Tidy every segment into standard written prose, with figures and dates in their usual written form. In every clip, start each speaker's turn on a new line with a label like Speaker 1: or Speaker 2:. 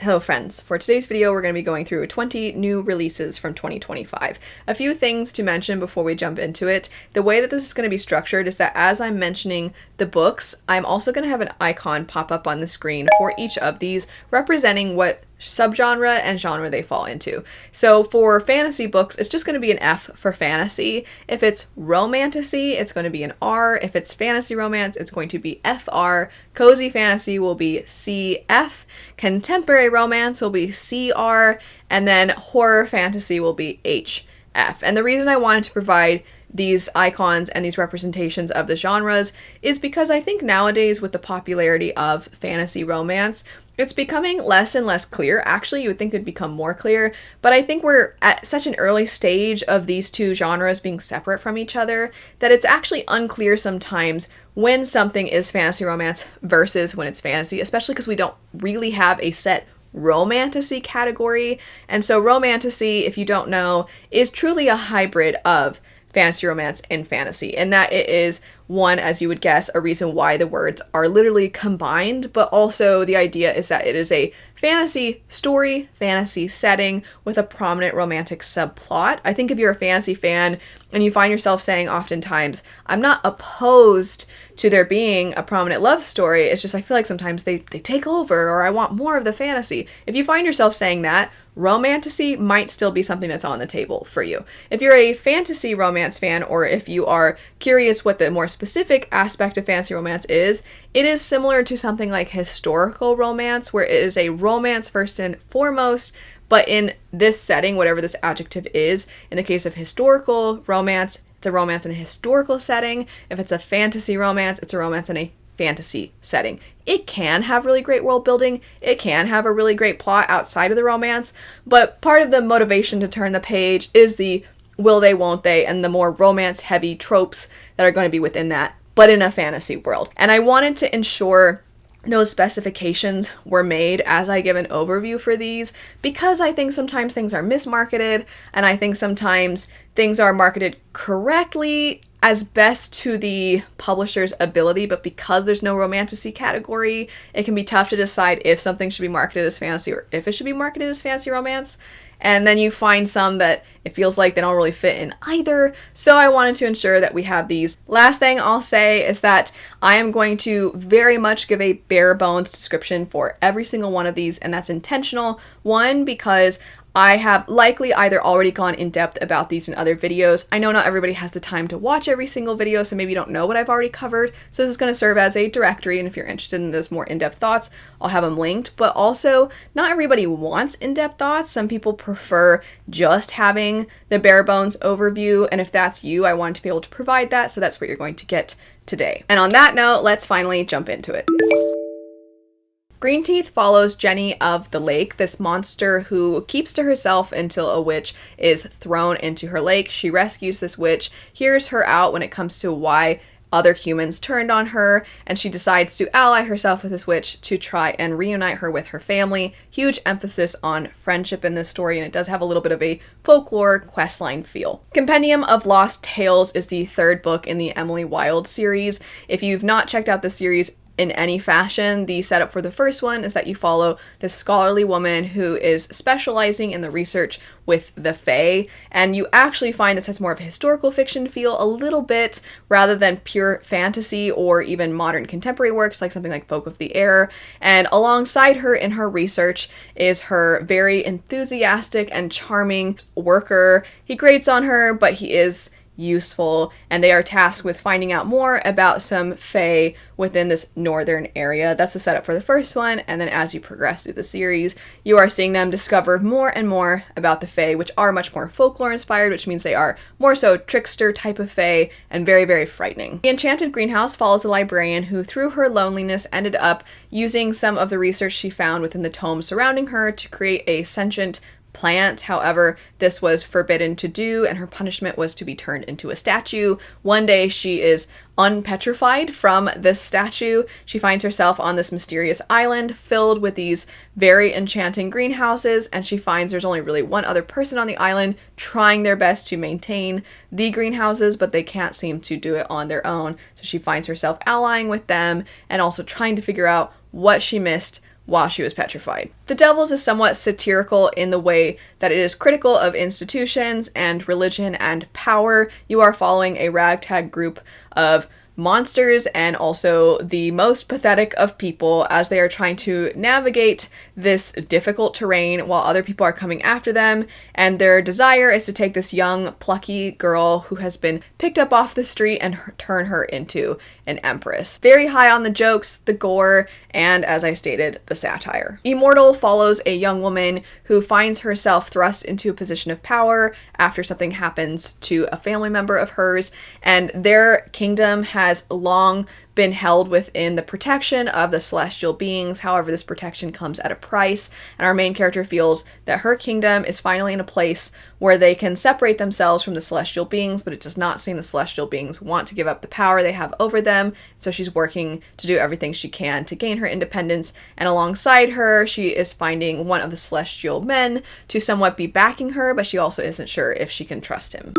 Speaker 1: Hello friends, for today's video we're going to be going through 20 new releases from 2025. A few things to mention before we jump into it. The way that this is going to be structured is that as I'm mentioning the books, I'm also going to have an icon pop up on the screen for each of these representing what subgenre and genre they fall into. So for fantasy books, it's just going to be an F for fantasy. If it's romantasy, it's going to be an R. If it's fantasy romance, it's going to be FR. Cozy fantasy will be CF. Contemporary romance will be CR. And then horror fantasy will be HF. And the reason I wanted to provide these icons and these representations of the genres is because I think nowadays with the popularity of fantasy romance, it's becoming less and less clear. Actually, you would think it would become more clear, but I think we're at such an early stage of these two genres being separate from each other that it's actually unclear sometimes when something is fantasy romance versus when it's fantasy, especially because we don't really have a set romantasy category. And so romantasy, if you don't know, is truly a hybrid of fantasy romance and fantasy, and that it is one, as you would guess, a reason why the words are literally combined, but also the idea is that it is a fantasy story, fantasy setting with a prominent romantic subplot. I think if you're a fantasy fan and you find yourself saying oftentimes, I'm not opposed to there being a prominent love story, it's just I feel like sometimes they take over, or I want more of the fantasy. If you find yourself saying that, romantasy might still be something that's on the table for you. If you're a fantasy romance fan, or if you are curious what the more specific aspect of fantasy romance is, it is similar to something like historical romance, where it is a romance first and foremost, but in this setting, whatever this adjective is, in the case of historical romance, it's a romance in a historical setting. If it's a fantasy romance, it's a romance in a fantasy setting. It can have really great world building, it can have a really great plot outside of the romance, but part of the motivation to turn the page is the will they, won't they, and the more romance heavy tropes that are going to be within that, but in a fantasy world. And I wanted to ensure those specifications were made as I give an overview for these, because I think sometimes things are mismarketed, and I think sometimes things are marketed correctly as best to the publisher's ability, but because there's no romantasy category, it can be tough to decide if something should be marketed as fantasy or if it should be marketed as fantasy romance. And then you find some that it feels like they don't really fit in either. So I wanted to ensure that we have these. Last thing I'll say is that I am going to very much give a bare bones description for every single one of these, and that's intentional. One, because I have likely either already gone in depth about these in other videos. I know not everybody has the time to watch every single video, so maybe you don't know what I've already covered. So this is going to serve as a directory, and if you're interested in those more in-depth thoughts, I'll have them linked. But also, not everybody wants in-depth thoughts. Some people prefer just having the bare bones overview, and if that's you, I wanted to be able to provide that, so that's what you're going to get today. And on that note, let's finally jump into it. Greenteeth follows Jenny of the Lake, this monster who keeps to herself until a witch is thrown into her lake. She rescues this witch, hears her out when it comes to why other humans turned on her, and she decides to ally herself with this witch to try and reunite her with her family. Huge emphasis on friendship in this story, and it does have a little bit of a folklore questline feel. Compendium of Lost Tales is the third book in the Emily Wilde series. If you've not checked out the series in any fashion, the setup for the first one is that you follow this scholarly woman who is specializing in the research with the Fae, and you actually find this has more of a historical fiction feel a little bit rather than pure fantasy or even modern contemporary works like something like Folk of the Air. And alongside her in her research is her very enthusiastic and charming worker. He grates on her, but he is useful, and they are tasked with finding out more about some Fae within this northern area. That's the setup for the first one, and then as you progress through the series, you are seeing them discover more and more about the Fae, which are much more folklore inspired, which means they are more so trickster type of Fae and very, very frightening. The Enchanted Greenhouse follows a librarian who, through her loneliness, ended up using some of the research she found within the tome surrounding her to create a sentient plant. However, this was forbidden to do, and her punishment was to be turned into a statue. One day she is unpetrified from this statue. She finds herself on this mysterious island filled with these very enchanting greenhouses, and she finds there's only really one other person on the island trying their best to maintain the greenhouses, but they can't seem to do it on their own. So she finds herself allying with them and also trying to figure out what she missed while she was petrified. The Devils is somewhat satirical in the way that it is critical of institutions and religion and power. You are following a ragtag group of monsters and also the most pathetic of people as they are trying to navigate this difficult terrain while other people are coming after them, and their desire is to take this young plucky girl who has been picked up off the street and turn her into an empress. Very high on the jokes, the gore, and as I stated, the satire. Immortal follows a young woman who finds herself thrust into a position of power after something happens to a family member of hers, and their kingdom has long been held within the protection of the celestial beings. However, this protection comes at a price, and our main character feels that her kingdom is finally in a place where they can separate themselves from the celestial beings, but it does not seem the celestial beings want to give up the power they have over them. So she's working to do everything she can to gain her independence, and alongside her, she is finding one of the celestial men to somewhat be backing her, but she also isn't sure if she can trust him.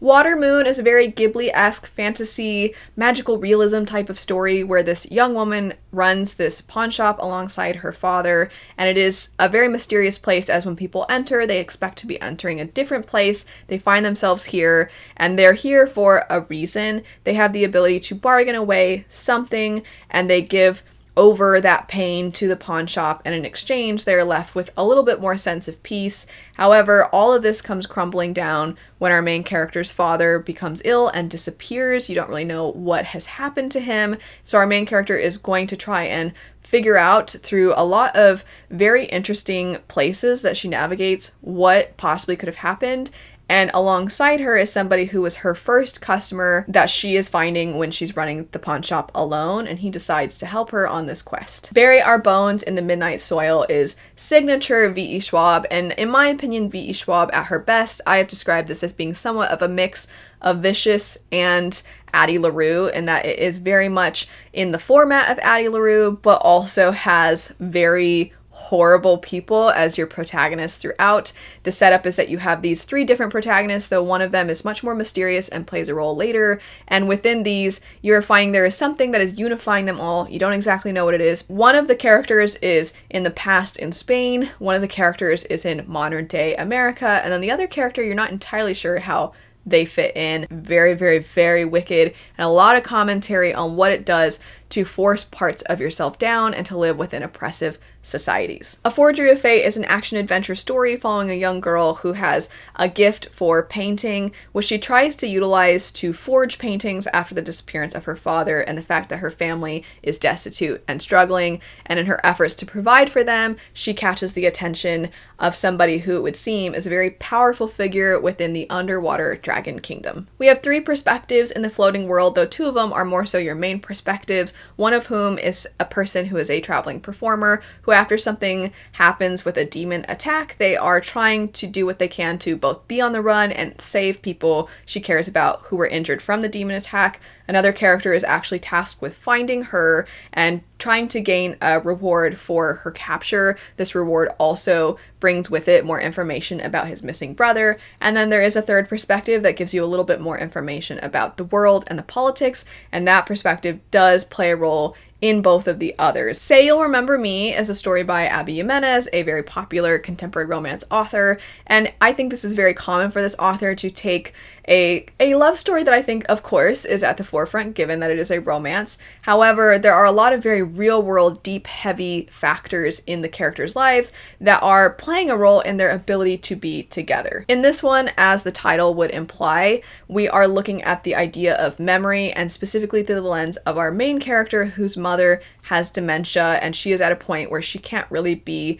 Speaker 1: Water Moon is a very Ghibli-esque fantasy, magical realism type of story where this young woman runs this pawn shop alongside her father, and it is a very mysterious place as when people enter, they expect to be entering a different place. They find themselves here, and they're here for a reason. They have the ability to bargain away something, and they give over that pain to the pawn shop, and in exchange they're left with a little bit more sense of peace. However, all of this comes crumbling down when our main character's father becomes ill and disappears. You don't really know what has happened to him, so our main character is going to try and figure out through a lot of very interesting places that she navigates what possibly could have happened. And alongside her is somebody who was her first customer that she is finding when she's running the pawn shop alone, and he decides to help her on this quest. Bury Our Bones in the Midnight Soil is signature V.E. Schwab, and in my opinion, V.E. Schwab at her best. I have described this as being somewhat of a mix of Vicious and Addie LaRue, in that it is very much in the format of Addie LaRue, but also has very horrible people as your protagonists throughout. The setup is that you have these 3 different protagonists, though one of them is much more mysterious and plays a role later, and within these you're finding there is something that is unifying them all. You don't exactly know what it is. One of the characters is in the past in Spain, one of the characters is in modern day America, and then the other character you're not entirely sure how they fit in. Very, very, very wicked, and a lot of commentary on what it does to force parts of yourself down and to live within oppressive societies. A Forgery of Fate is an action-adventure story following a young girl who has a gift for painting, which she tries to utilize to forge paintings after the disappearance of her father and the fact that her family is destitute and struggling, and in her efforts to provide for them, she catches the attention of somebody who it would seem is a very powerful figure within the underwater dragon kingdom. We have 3 perspectives in the floating world, though 2 of them are more so your main perspectives, one of whom is a person who is a traveling performer who, after something happens with a demon attack, they are trying to do what they can to both be on the run and save people she cares about who were injured from the demon attack. Another character is actually tasked with finding her and trying to gain a reward for her capture. This reward also brings with it more information about his missing brother. And then there is a third perspective that gives you a little bit more information about the world and the politics, and that perspective does play a role in both of the others. Say You'll Remember Me is a story by Abby Jimenez, a very popular contemporary romance author, and I think this is very common for this author to take a love story that I think, of course, is at the forefront given that it is a romance. However, there are a lot of very real-world, deep, heavy factors in the characters' lives that are playing a role in their ability to be together. In this one, as the title would imply, we are looking at the idea of memory, and specifically through the lens of our main character whose mother has dementia, and she is at a point where she can't really be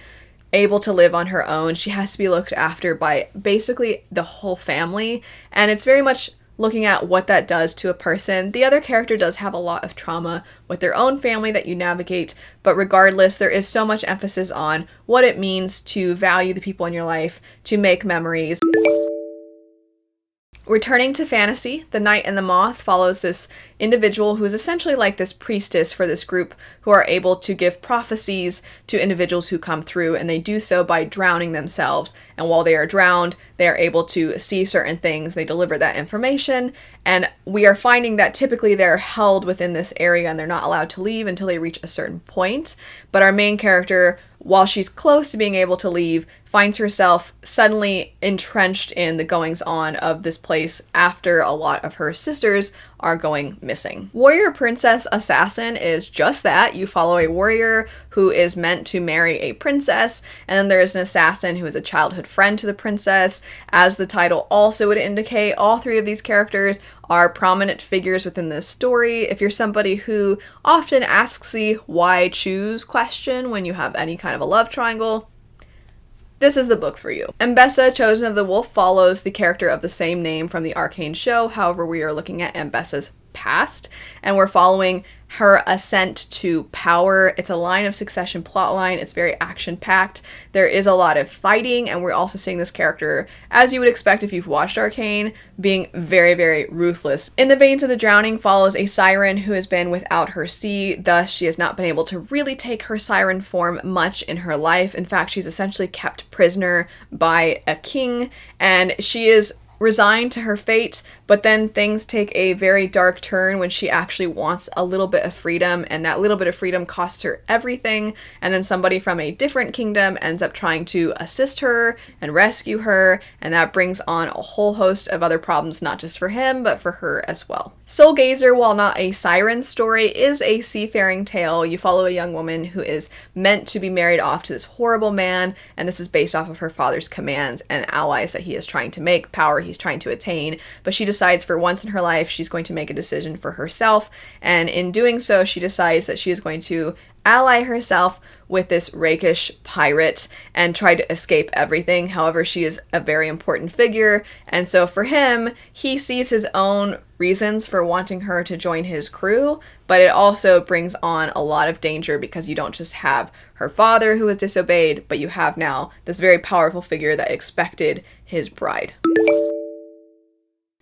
Speaker 1: able to live on her own. She has to be looked after by basically the whole family, and it's very much looking at what that does to a person. The other character does have a lot of trauma with their own family that you navigate, but regardless, there is so much emphasis on what it means to value the people in your life, to make memories. Returning to fantasy, The Knight and the Moth follows this individual who is essentially like this priestess for this group who are able to give prophecies to individuals who come through, and they do so by drowning themselves. And while they are drowned, they are able to see certain things. They deliver that information, and we are finding that typically they're held within this area and they're not allowed to leave until they reach a certain point. But our main character, while she's close to being able to leave, finds herself suddenly entrenched in the goings-on of this place after a lot of her sisters are going missing. Warrior Princess Assassin is just that. You follow a warrior who is meant to marry a princess, and then there is an assassin who is a childhood friend to the princess. As the title also would indicate, all three of these characters are prominent figures within this story. If you're somebody who often asks the why choose question when you have any kind of a love triangle, this is the book for you. Ambessa, Chosen of the Wolf, follows the character of the same name from the Arcane show. However, we are looking at Ambessa's past, and we're following her ascent to power. It's a line of succession plotline. It's very action-packed. There is a lot of fighting, and we're also seeing this character, as you would expect if you've watched Arcane, being very, very ruthless. In the Veins of the Drowning follows a siren who has been without her sea, thus she has not been able to really take her siren form much in her life. In fact, she's essentially kept prisoner by a king, and she is resigned to her fate, but then things take a very dark turn when she actually wants a little bit of freedom, and that little bit of freedom costs her everything, and then somebody from a different kingdom ends up trying to assist her and rescue her, and that brings on a whole host of other problems, not just for him, but for her as well. Soulgazer, while not a siren story, is a seafaring tale. You follow a young woman who is meant to be married off to this horrible man, and this is based off of her father's commands and allies that he is trying to make, power he's trying to attain, but she decides for once in her life she's going to make a decision for herself, and in doing so she decides that she is going to ally herself with this rakish pirate and try to escape everything. However, she is a very important figure, and so for him, he sees his own reasons for wanting her to join his crew, but it also brings on a lot of danger because you don't just have her father who was disobeyed, but you have now this very powerful figure that expected his bride.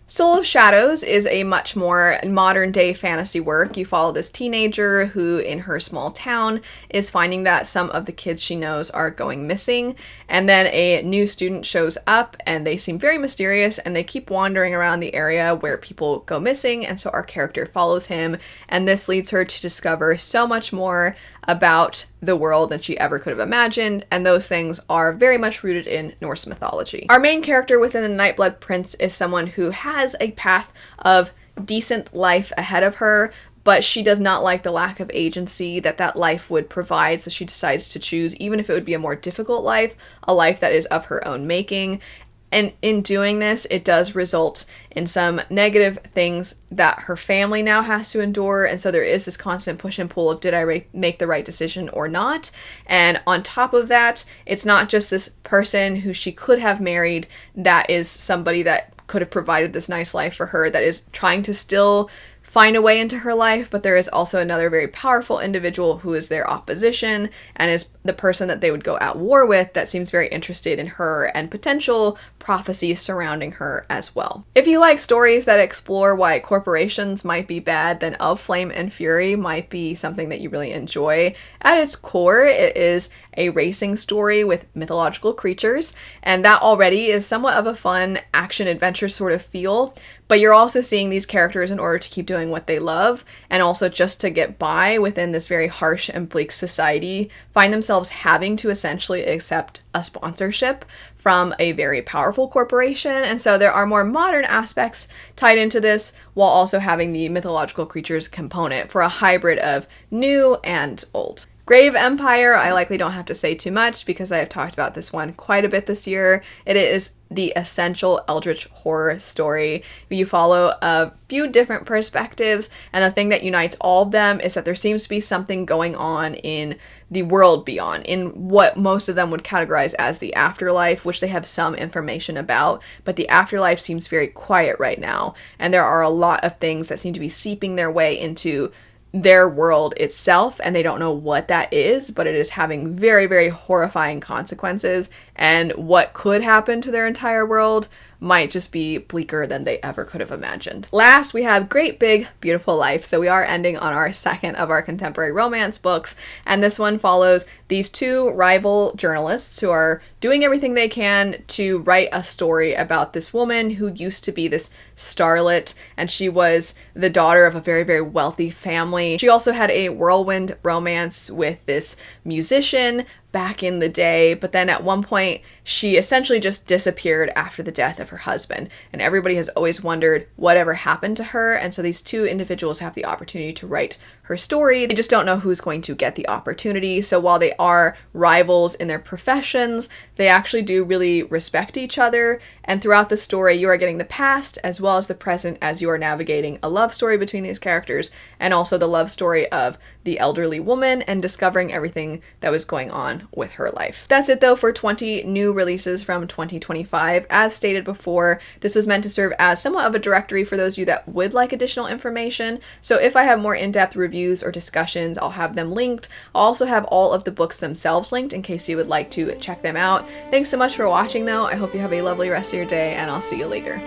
Speaker 1: Soul of Shadows is a much more modern day fantasy work. You follow this teenager who in her small town is finding that some of the kids she knows are going missing, and then a new student shows up and they seem very mysterious and they keep wandering around the area where people go missing, and so our character follows him, and this leads her to discover so much more about the world than she ever could have imagined, and those things are very much rooted in Norse mythology. Our main character within the Nightblood Prince is someone who has a path of decent life ahead of her, but she does not like the lack of agency that that life would provide, so she decides to choose, even if it would be a more difficult life, a life that is of her own making. And in doing this, it does result in some negative things that her family now has to endure. And so there is this constant push and pull of, did I make the right decision or not? And on top of that, it's not just this person who she could have married that is somebody that could have provided this nice life for her, that is trying to still find a way into her life, but there is also another very powerful individual who is their opposition and is the person that they would go at war with that seems very interested in her and potential prophecies surrounding her as well. If you like stories that explore why corporations might be bad, then Of Flame and Fury might be something that you really enjoy. At its core, it is a racing story with mythological creatures, and that already is somewhat of a fun action-adventure sort of feel, but you're also seeing these characters, in order to keep doing what they love, and also just to get by within this very harsh and bleak society, find themselves having to essentially accept a sponsorship from a very powerful corporation. And so there are more modern aspects tied into this, while also having the mythological creatures component for a hybrid of new and old. Grave Empire, I likely don't have to say too much because I have talked about this one quite a bit this year. It is the essential eldritch horror story. You follow a few different perspectives, and the thing that unites all of them is that there seems to be something going on in the world beyond, in what most of them would categorize as the afterlife, which they have some information about, but the afterlife seems very quiet right now, and there are a lot of things that seem to be seeping their way into their world itself, and they don't know what that is, but it is having very, very horrifying consequences, and what could happen to their entire world might just be bleaker than they ever could have imagined. Last, we have Great Big Beautiful Life. So we are ending on our second of our contemporary romance books, and this one follows these two rival journalists who are doing everything they can to write a story about this woman who used to be this starlet, and she was the daughter of a very, very wealthy family. She also had a whirlwind romance with this musician back in the day, but then at one point she essentially just disappeared after the death of her husband, and everybody has always wondered whatever happened to her. And so these two individuals have the opportunity to write her story. They just don't know who's going to get the opportunity. So while they are rivals in their professions, they actually do really respect each other, and throughout the story you are getting the past as well as the present as you are navigating a love story between these characters, and also the love story of the elderly woman and discovering everything that was going on with her life. That's it though for 20 new releases from 2025. As stated before, this was meant to serve as somewhat of a directory for those of you that would like additional information. So if I have more in-depth reviews or discussions, I'll have them linked. I'll also have all of the books themselves linked in case you would like to check them out. Thanks so much for watching though. I hope you have a lovely rest of your day, and I'll see you later.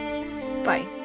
Speaker 1: Bye.